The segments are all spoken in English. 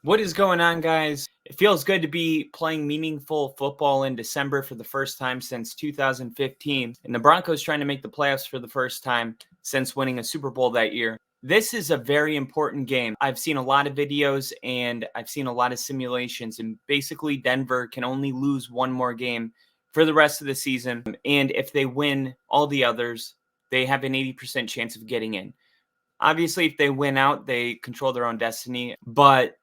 What is going on, guys? It feels good to be playing meaningful football in December for the first time since 2015, and the Broncos trying to make the playoffs for the first time since winning a Super Bowl that year. This is a very important game. I've seen a lot of videos and I've seen a lot of simulations, and basically Denver can only lose one more game for the rest of the season, and if they win all the others, they have an 80% chance of getting in. Obviously, if they win out, they control their own destiny, but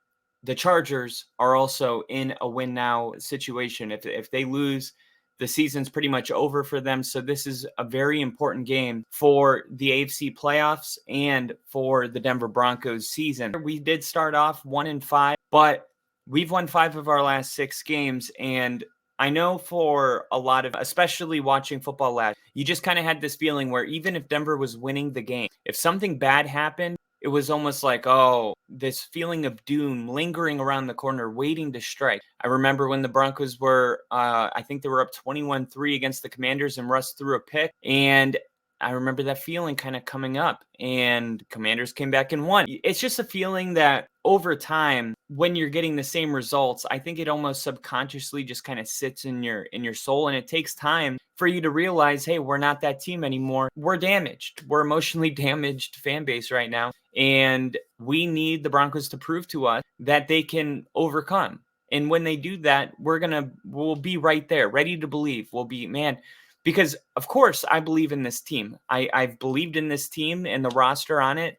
the Chargers are also in a win now situation. If they lose, the season's pretty much over for them. So this is a very important game for the AFC playoffs and for the Denver Broncos season. We did start off 1-5, but we've won 5 of our last 6 games, and I know for a lot of, especially watching football last, you just kind of had this feeling where even if Denver was winning the game, if something bad happened, it was almost like, oh, this feeling of doom lingering around the corner, waiting to strike. I remember when the Broncos were, I think they were up 21-3 against the Commanders, and Russ threw a pick, and I remember that feeling kind of coming up, and Commanders came back and won. It's just a feeling that over time, when you're getting the same results, I think it almost subconsciously just kind of sits in your soul, and it takes time for you to realize, hey, we're not that team anymore. We're damaged. We're emotionally damaged fan base right now, and we need the Broncos to prove to us that they can overcome. And when they do that, we'll be right there, ready to believe. We'll be, man, because of course I believe in this team. I've believed in this team and the roster on it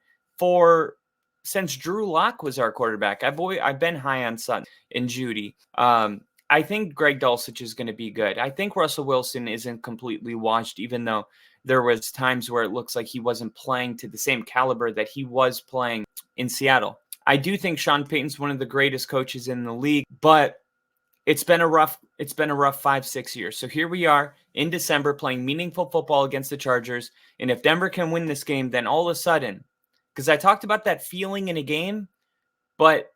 since Drew Lock was our quarterback. I've been high on Sutton and Judy. I think Greg Dulcich is going to be good. I think Russell Wilson isn't completely washed, even though there was times where it looks like he wasn't playing to the same caliber that he was playing in Seattle. I do think Sean Payton's one of the greatest coaches in the league, but it's been a rough 5-6 years. So here we are in December playing meaningful football against the Chargers. And if Denver can win this game, then all of a sudden, because I talked about that feeling in a game, but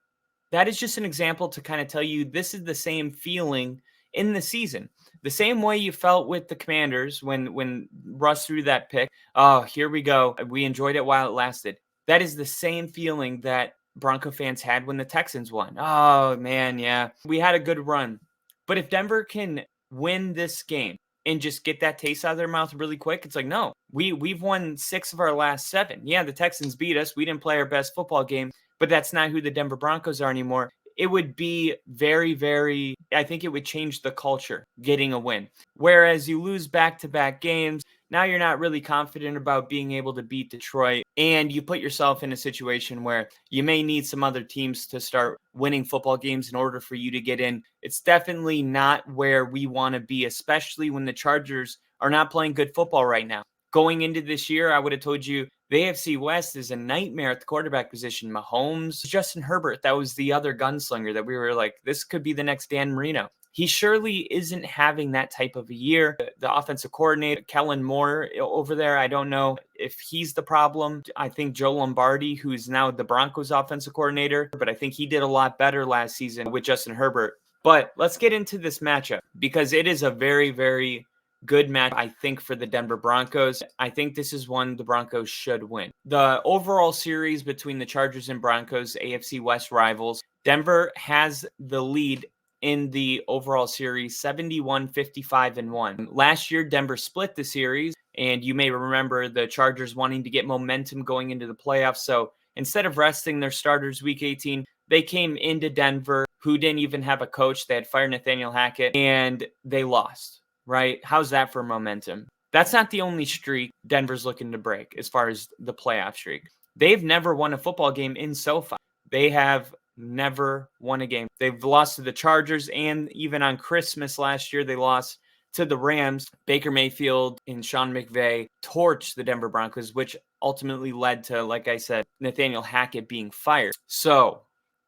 that is just an example to kind of tell you this is the same feeling in the season. The same way you felt with the Commanders when Russ threw that pick. Oh, here we go. We enjoyed it while it lasted. That is the same feeling that Bronco fans had when the Texans won. Oh, man, yeah. We had a good run. But if Denver can win this game and just get that taste out of their mouth really quick, it's like, no, we've won 6 of our last 7. Yeah, the Texans beat us. We didn't play our best football game, but that's not who the Denver Broncos are anymore. It would be very, very, I think it would change the culture getting a win. Whereas you lose back-to-back games, now you're not really confident about being able to beat Detroit, and you put yourself in a situation where you may need some other teams to start winning football games in order for you to get in. It's definitely not where we want to be, especially when the Chargers are not playing good football right now. Going into this year, I would have told you the AFC West is a nightmare at the quarterback position. Mahomes, Justin Herbert, that was the other gunslinger that we were like, this could be the next Dan Marino. He surely isn't having that type of a year. The offensive coordinator, Kellen Moore over there, I don't know if he's the problem. I think Joe Lombardi, who's now the Broncos offensive coordinator, but I think he did a lot better last season with Justin Herbert. But let's get into this matchup because it is a very, very good match, I think, for the Denver Broncos. I think this is one the Broncos should win. The overall series between the Chargers and Broncos, AFC West rivals, Denver has the lead in the overall series, 71-55-1. Last year, Denver split the series, and you may remember the Chargers wanting to get momentum going into the playoffs. So instead of resting their starters week 18, they came into Denver, who didn't even have a coach. They had fired Nathaniel Hackett, and they lost, right? How's that for momentum? That's not the only streak Denver's looking to break as far as the playoff streak. They've never won a football game in SoFi. They have never won a game. They've lost to the Chargers, and even on Christmas last year, they lost to the Rams. Baker Mayfield and Sean McVay torched the Denver Broncos, which ultimately led to, like I said, Nathaniel Hackett being fired. So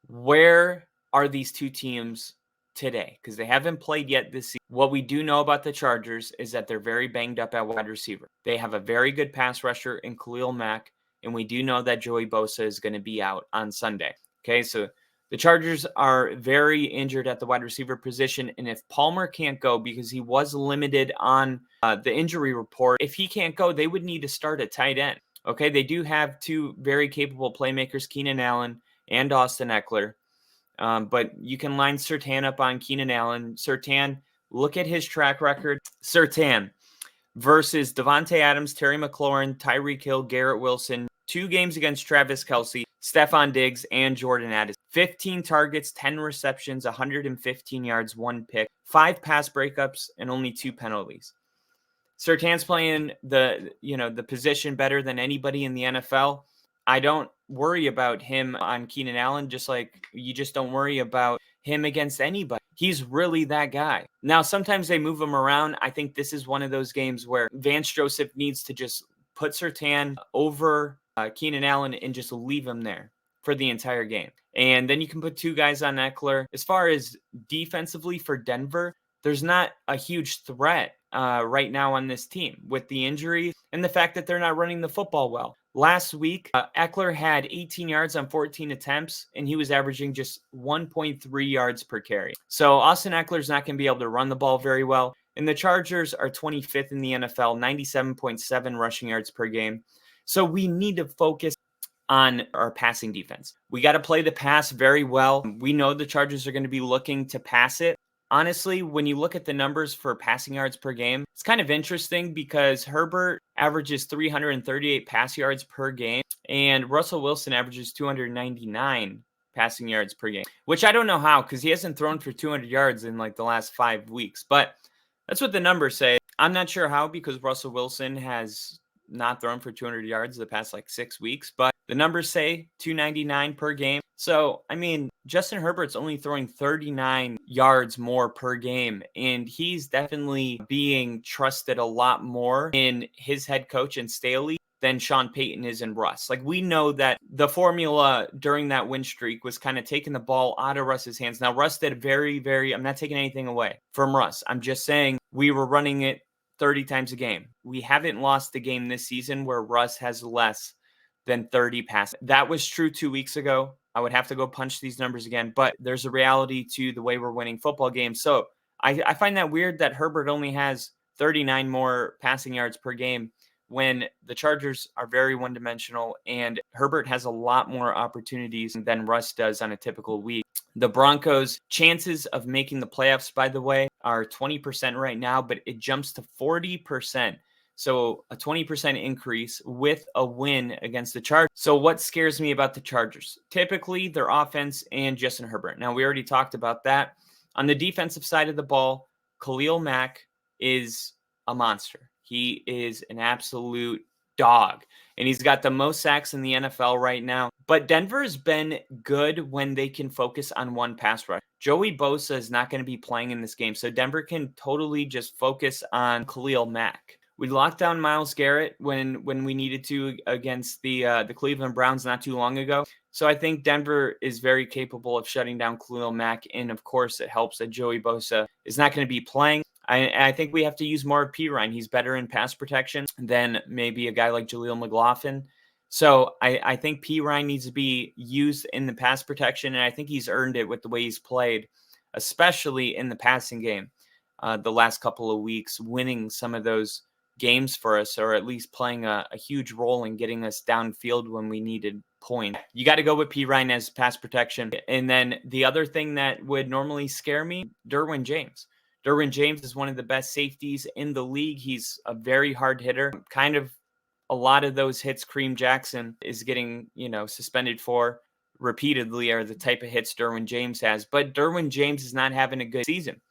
where are these two teams today? Because they haven't played yet this season. What we do know about the Chargers is that they're very banged up at wide receiver. They have a very good pass rusher in Khalil Mack, and we do know that Joey Bosa is going to be out on Sunday. Okay, so the Chargers are very injured at the wide receiver position, and if Palmer can't go because he was limited on the injury report, if he can't go, they would need to start at tight end. Okay, they do have 2 very capable playmakers, Keenan Allen and Austin Eckler. But you can line Surtain up on Keenan Allen. Surtain, look at his track record. Surtain versus Devontae Adams, Terry McLaurin, Tyreek Hill, Garrett Wilson. 2 games against Travis Kelce, Stephon Diggs, and Jordan Addison. 15 targets, 10 receptions, 115 yards, 1 pick, 5 pass breakups, and only 2 penalties. Surtain's playing the position better than anybody in the NFL. I don't worry about him on Keenan Allen, just like you just don't worry about him against anybody. He's really that guy. Now, sometimes they move him around. I think this is one of those games where Vance Joseph needs to just put Surtain over Keenan Allen and just leave him there for the entire game. And then you can put 2 guys on Eckler. As far as defensively for Denver, there's not a huge threat right now on this team with the injuries and the fact that they're not running the football well. Last week, Eckler had 18 yards on 14 attempts, and he was averaging just 1.3 yards per carry. So Austin Eckler's not going to be able to run the ball very well. And the Chargers are 25th in the NFL, 97.7 rushing yards per game. So we need to focus on our passing defense. We got to play the pass very well. We know the Chargers are going to be looking to pass it. Honestly, when you look at the numbers for passing yards per game, it's kind of interesting because Herbert averages 338 pass yards per game, and Russell Wilson averages 299 passing yards per game, which I don't know how because he hasn't thrown for 200 yards in like the last 5 weeks. But that's what the numbers say. I'm not sure how because Russell Wilson has not thrown for 200 yards the past like 6 weeks, but the numbers say 299 per game. So, I mean, Justin Herbert's only throwing 39 yards more per game, and he's definitely being trusted a lot more in his head coach and Staley than Sean Payton is in Russ. Like, we know that the formula during that win streak was kind of taking the ball out of Russ's hands. Now, Russ did I'm not taking anything away from Russ. I'm just saying we were running it 30 times a game. We haven't lost a game this season where Russ has less than 30 passes. That was true 2 weeks ago. I would have to go punch these numbers again, but there's a reality to the way we're winning football games. So I find that weird that Herbert only has 39 more passing yards per game when the Chargers are very one-dimensional and Herbert has a lot more opportunities than Russ does on a typical week. The Broncos' chances of making the playoffs, by the way, are 20% right now, but it jumps to 40%. So a 20% increase with a win against the Chargers. So what scares me about the Chargers? Typically, their offense and Justin Herbert. Now, we already talked about that. On the defensive side of the ball, Khalil Mack is a monster. He is an absolute dog. And he's got the most sacks in the NFL right now. But Denver has been good when they can focus on one pass rush. Joey Bosa is not going to be playing in this game. So Denver can totally just focus on Khalil Mack. We locked down Myles Garrett when we needed to against the Cleveland Browns not too long ago. So I think Denver is very capable of shutting down Khalil Mack. And, of course, it helps that Joey Bosa is not going to be playing. I think we have to use more of Pirine. He's better in pass protection than maybe a guy like Jaleel McLaughlin. So I think Pirine needs to be used in the pass protection, and I think he's earned it with the way he's played, especially in the passing game the last couple of weeks, winning some of those games for us, or at least playing a huge role in getting us downfield when we needed points. You got to go with Pirine as pass protection. And then the other thing that would normally scare me, Derwin James. Derwin James is one of the best safeties in the league. He's a very hard hitter. Kind of a lot of those hits Kareem Jackson is getting, suspended for repeatedly are the type of hits Derwin James has. But Derwin James is not having a good season.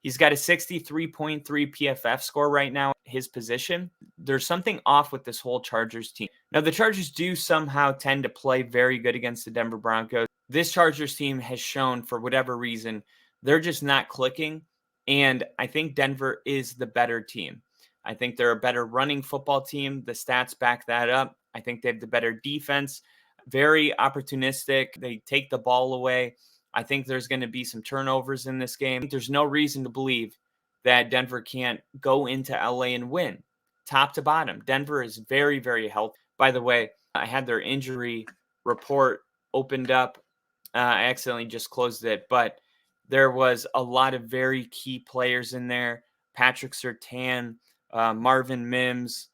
He's got a 63.3 PFF score right now, his position. There's something off with this whole Chargers team. Now, the Chargers do somehow tend to play very good against the Denver Broncos. This Chargers team has shown, for whatever reason, they're just not clicking. And I think Denver is the better team. I think they're a better running football team. The stats back that up. I think they have the better defense. Very opportunistic. They take the ball away. I think there's going to be some turnovers in this game. There's no reason to believe that Denver can't go into LA and win. Top to bottom, Denver is very, very healthy. By the way, I had their injury report opened up. I accidentally just closed it, but there was a lot of very key players in there. Patrick Surtain, Marvin Mims,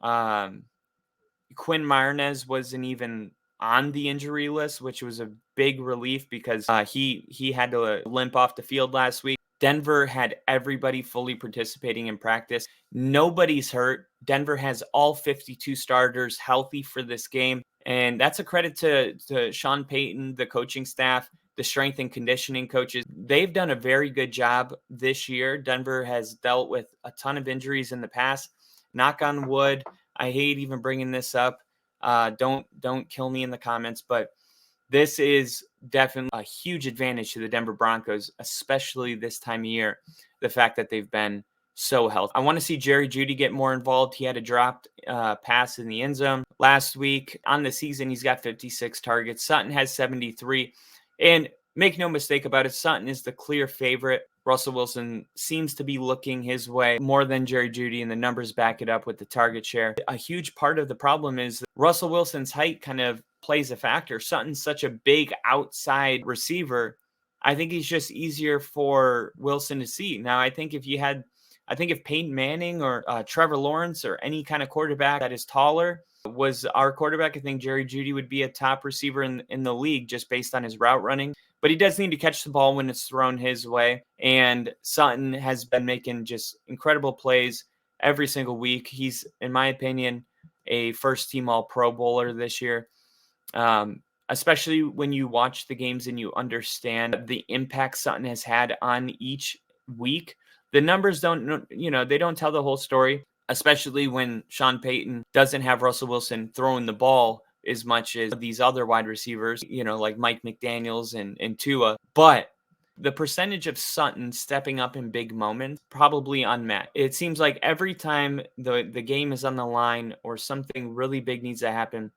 Quinn Martinez wasn't even on the injury list, which was a big relief because he had to limp off the field last week. Denver had everybody fully participating in practice. Nobody's hurt. Denver has all 52 starters healthy for this game. And that's a credit to Sean Payton, the coaching staff, the strength and conditioning coaches. They've done a very good job this year. Denver has dealt with a ton of injuries in the past. Knock on wood. I hate even bringing this up. Don't kill me in the comments, but this is definitely a huge advantage to the Denver Broncos, especially this time of year, the fact that they've been so healthy. I want to see Jerry Jeudy get more involved. He had a dropped pass in the end zone last week. On the season, he's got 56 targets. Sutton has 73. And make no mistake about it, Sutton is the clear favorite. Russell Wilson seems to be looking his way more than Jerry Jeudy, and the numbers back it up with the target share. A huge part of the problem is that Russell Wilson's height kind of plays a factor. Sutton's such a big outside receiver. I think he's just easier for Wilson to see. Now, I think if Peyton Manning or Trevor Lawrence or any kind of quarterback that is taller was our quarterback, I think Jerry Jeudy would be a top receiver in the league just based on his route running. But he does need to catch the ball when it's thrown his way. And Sutton has been making just incredible plays every single week. He's, in my opinion, a first-team All-Pro Bowler this year. Especially when you watch the games and you understand the impact Sutton has had on each week. The numbers they don't tell the whole story, especially when Sean Payton doesn't have Russell Wilson throwing the ball as much as these other wide receivers, like Mike McDaniels and Tua. But the percentage of Sutton stepping up in big moments, probably unmatched. It seems like every time the game is on the line or something really big needs to happen,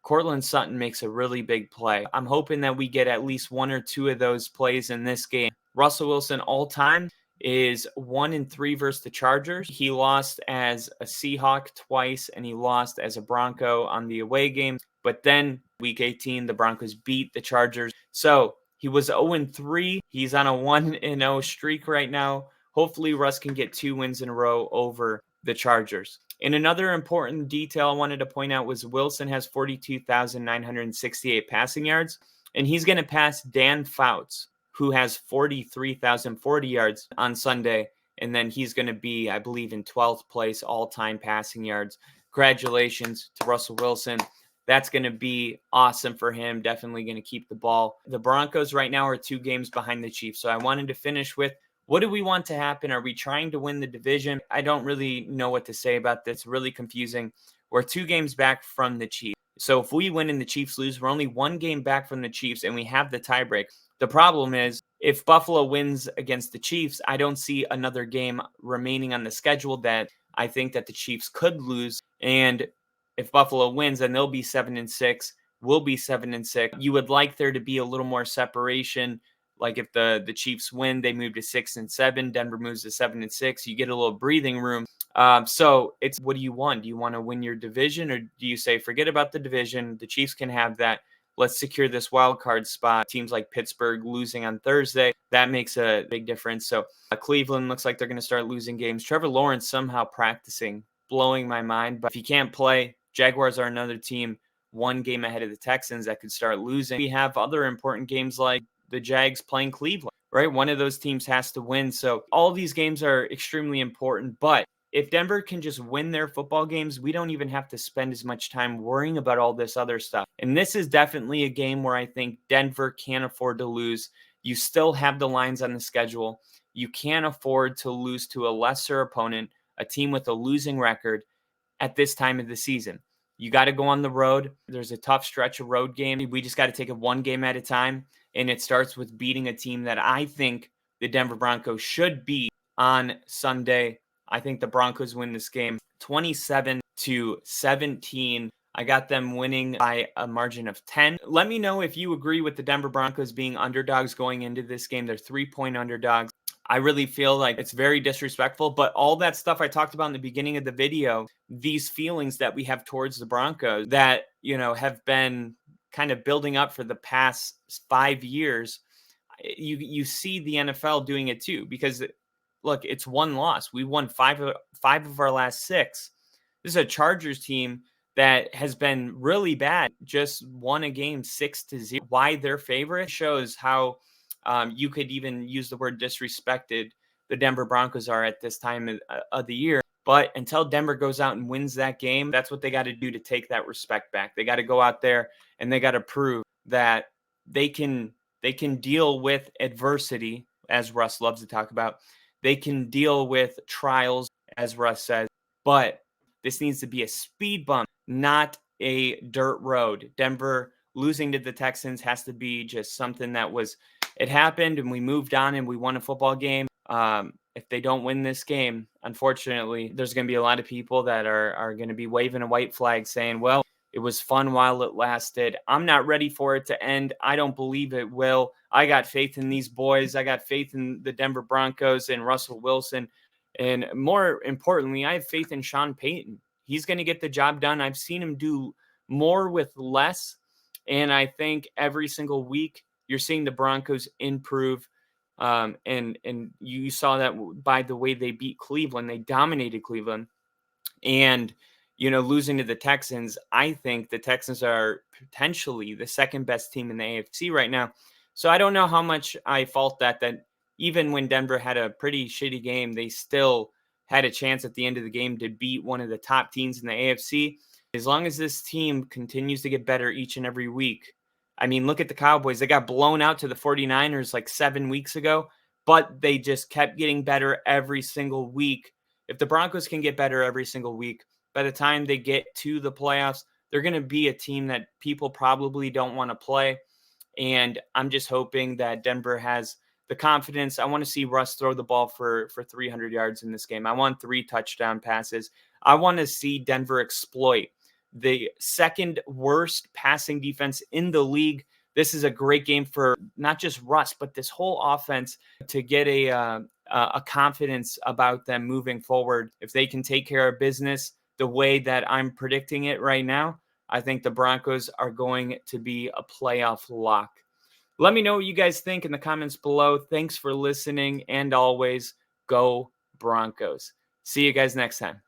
Courtland Sutton makes a really big play. I'm hoping that we get at least one or two of those plays in this game. Russell Wilson all time is 1-3 versus the Chargers. He lost as a Seahawk twice, and he lost as a Bronco on the away game. But then week 18, the Broncos beat the Chargers. So he was 0-3. He's on a 1-0 streak right now. Hopefully Russ can get 2 wins in a row over the Chargers. And another important detail I wanted to point out was Wilson has 42,968 passing yards, and he's going to pass Dan Fouts, who has 43,040 yards on Sunday, and then he's going to be, I believe, in 12th place all-time passing yards. Congratulations to Russell Wilson. That's going to be awesome for him. Definitely going to keep the ball. The Broncos right now are 2 games behind the Chiefs, so I wanted to finish with, what do we want to happen? Are we trying to win the division? I don't really know what to say about this. It's really confusing. We're 2 games back from the Chiefs. So if we win and the Chiefs lose, we're only 1 game back from the Chiefs, and we have the tiebreak. The problem is, if Buffalo wins against the Chiefs, I don't see another game remaining on the schedule that I think that the Chiefs could lose. And if Buffalo wins, then they'll be 7-6. We'll be 7-6. You would like there to be a little more separation. Like if the Chiefs win, they move to 6-7. Denver moves to 7-6. You get a little breathing room. So it's, what do you want? Do you want to win your division, or do you say, forget about the division? The Chiefs can have that. Let's secure this wild card spot. Teams like Pittsburgh losing on Thursday, that makes a big difference. So Cleveland looks like they're going to start losing games. Trevor Lawrence somehow practicing, blowing my mind. But if he can't play, Jaguars are another team 1 game ahead of the Texans that could start losing. We have other important games like the Jags playing Cleveland, right? One of those teams has to win. So all these games are extremely important. But if Denver can just win their football games, we don't even have to spend as much time worrying about all this other stuff. And this is definitely a game where I think Denver can't afford to lose. You still have the lines on the schedule. You can't afford to lose to a lesser opponent, a team with a losing record at this time of the season. You got to go on the road. There's a tough stretch of road game. We just got to take it 1 game at a time. And it starts with beating a team that I think the Denver Broncos should beat on Sunday. I think the Broncos win this game 27-17. I got them winning by a margin of 10. Let me know if you agree with the Denver Broncos being underdogs going into this game. They're 3-point underdogs. I really feel like it's very disrespectful, but all that stuff I talked about in the beginning of the video, these feelings that we have towards the Broncos that, have been kind of building up for the past 5 years, you see the NFL doing it too, because look, it's 1 loss. We won five of our last 6. This is a Chargers team that has been really bad, just won a game 6-0. Why they're favorite shows how you could even use the word disrespected the Denver Broncos are at this time of the year. But until Denver goes out and wins that game, that's what they got to do to take that respect back. They got to go out there and they got to prove that they can deal with adversity, as Russ loves to talk about. They can deal with trials, as Russ says, but this needs to be a speed bump, not a dirt road. Denver losing to the Texans has to be just something that was, it happened and we moved on and we won a football game. If they don't win this game, unfortunately, there's going to be a lot of people that are going to be waving a white flag saying, well, it was fun while it lasted. I'm not ready for it to end. I don't believe it will. I got faith in these boys. I got faith in the Denver Broncos and Russell Wilson. And more importantly, I have faith in Sean Payton. He's going to get the job done. I've seen him do more with less. And I think every single week you're seeing the Broncos improve. And you saw that by the way they beat Cleveland. They dominated Cleveland. And, losing to the Texans, I think the Texans are potentially the second best team in the AFC right now. So I don't know how much I fault that even when Denver had a pretty shitty game, they still had a chance at the end of the game to beat one of the top teams in the AFC. As long as this team continues to get better each and every week. I mean, look at the Cowboys. They got blown out to the 49ers like 7 weeks ago, but they just kept getting better every single week. If the Broncos can get better every single week, by the time they get to the playoffs, they're going to be a team that people probably don't want to play. And I'm just hoping that Denver has the confidence. I want to see Russ throw the ball for 300 yards in this game. I want 3 touchdown passes. I want to see Denver exploit the second worst passing defense in the league. This is a great game for not just Russ, but this whole offense to get a confidence about them moving forward. If they can take care of business the way that I'm predicting it right now, I think the Broncos are going to be a playoff lock. Let me know what you guys think in the comments below. Thanks for listening, and always go Broncos. See you guys next time.